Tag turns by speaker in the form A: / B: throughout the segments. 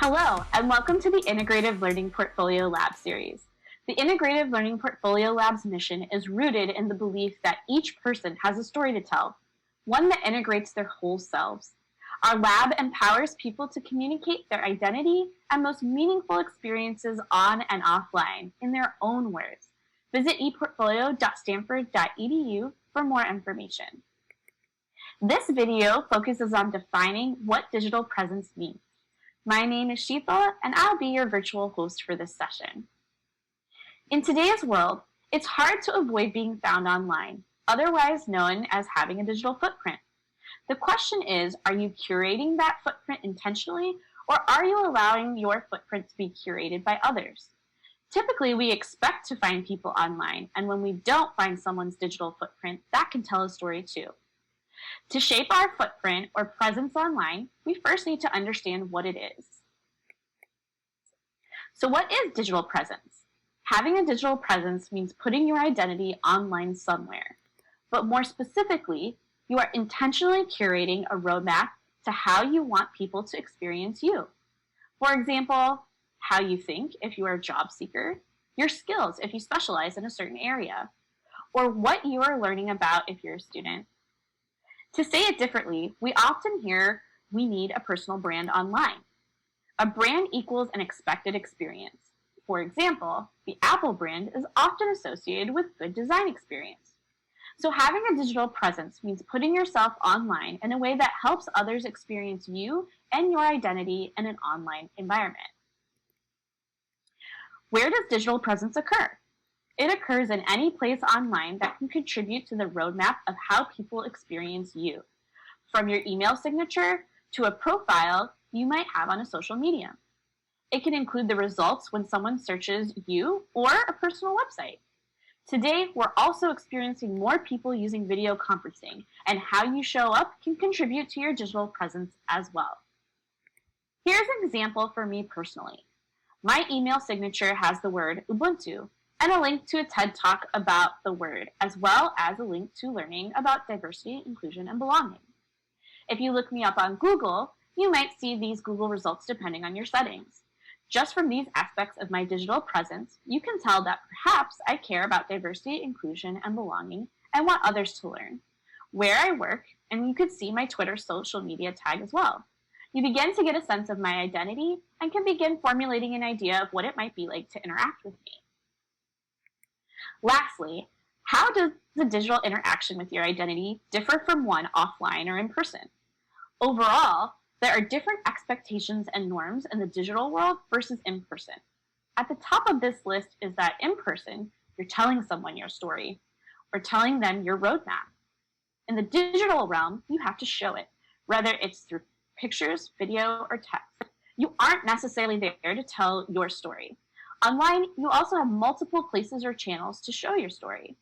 A: Hello, and welcome to the Integrative Learning Portfolio Lab series. The Integrative Learning Portfolio Lab's mission is rooted in the belief that each person has a story to tell, one that integrates their whole selves. Our lab empowers people to communicate their identity and most meaningful experiences on and offline in their own words. Visit eportfolio.stanford.edu for more information. This video focuses on defining what digital presence means. My name is Sheetha, and I'll be your virtual host for this session. In today's world, it's hard to avoid being found online, otherwise known as having a digital footprint. The question is, are you curating that footprint intentionally, or are you allowing your footprint to be curated by others? Typically, we expect to find people online, and when we don't find someone's digital footprint, that can tell a story too. To shape our footprint or presence online, we first need to understand what it is. So what is digital presence? Having a digital presence means putting your identity online somewhere. But more specifically, you are intentionally curating a roadmap to how you want people to experience you. For example, how you think if you are a job seeker, your skills if you specialize in a certain area, or what you are learning about if you're a student. To say it differently, we often hear we need a personal brand online. A brand equals an expected experience. For example, the Apple brand is often associated with good design experience. So having a digital presence means putting yourself online in a way that helps others experience you and your identity in an online environment. Where does digital presence occur? It occurs in any place online that can contribute to the roadmap of how people experience you, from your email signature to a profile you might have on a social media. It can include the results when someone searches you or a personal website. Today, we're also experiencing more people using video conferencing, and how you show up can contribute to your digital presence as well. Here's an example for me personally. My email signature has the word Ubuntu, and a link to a TED Talk about the word, as well as a link to learning about diversity, inclusion, and belonging. If you look me up on Google, you might see these Google results depending on your settings. Just from these aspects of my digital presence, you can tell that perhaps I care about diversity, inclusion, and belonging, and want others to learn, where I work, and you could see my Twitter social media tag as well. You begin to get a sense of my identity and can begin formulating an idea of what it might be like to interact with me. Lastly, how does the digital interaction with your identity differ from one offline or in person? Overall, there are different expectations and norms in the digital world versus in person. At the top of this list is that in person, you're telling someone your story or telling them your roadmap. In the digital realm, you have to show it, whether it's through pictures, video, or text. You aren't necessarily there to tell your story. Online, you also have multiple places or channels to show your story.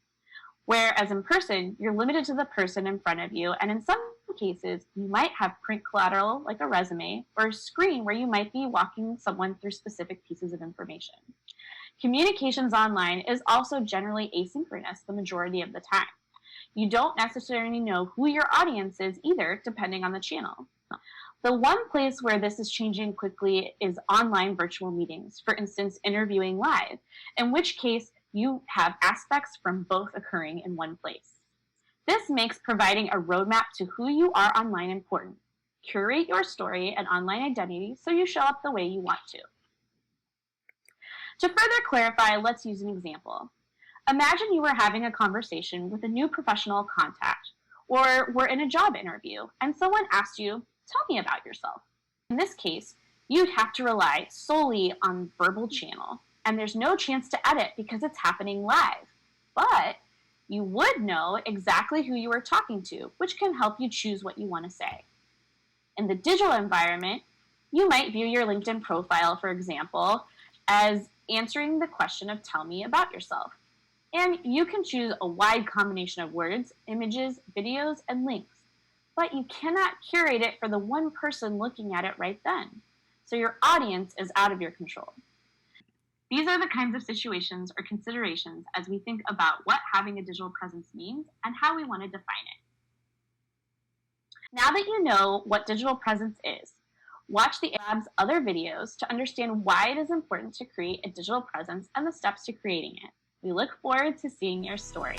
A: Whereas in person, you're limited to the person in front of you, and in some cases, you might have print collateral like a resume or a screen where you might be walking someone through specific pieces of information. Communications online is also generally asynchronous the majority of the time. You don't necessarily know who your audience is either, depending on the channel. The one place where this is changing quickly is online virtual meetings, for instance, interviewing live, in which case you have aspects from both occurring in one place. This makes providing a roadmap to who you are online important. Curate your story and online identity so you show up the way you want to. To further clarify, let's use an example. Imagine you were having a conversation with a new professional contact, or were in a job interview, and someone asked you, "Tell me about yourself." In this case, you'd have to rely solely on verbal channel, and there's no chance to edit because it's happening live. But you would know exactly who you were talking to, which can help you choose what you want to say. In the digital environment, you might view your LinkedIn profile, for example, as answering the question of "tell me about yourself." And you can choose a wide combination of words, images, videos, and links. But you cannot curate it for the one person looking at it right then. So your audience is out of your control. These are the kinds of situations or considerations as we think about what having a digital presence means and how we want to define it. Now that you know what digital presence is, Watch the Lab's other videos to understand why it is important to create a digital presence and the steps to creating it. We look forward to seeing your story.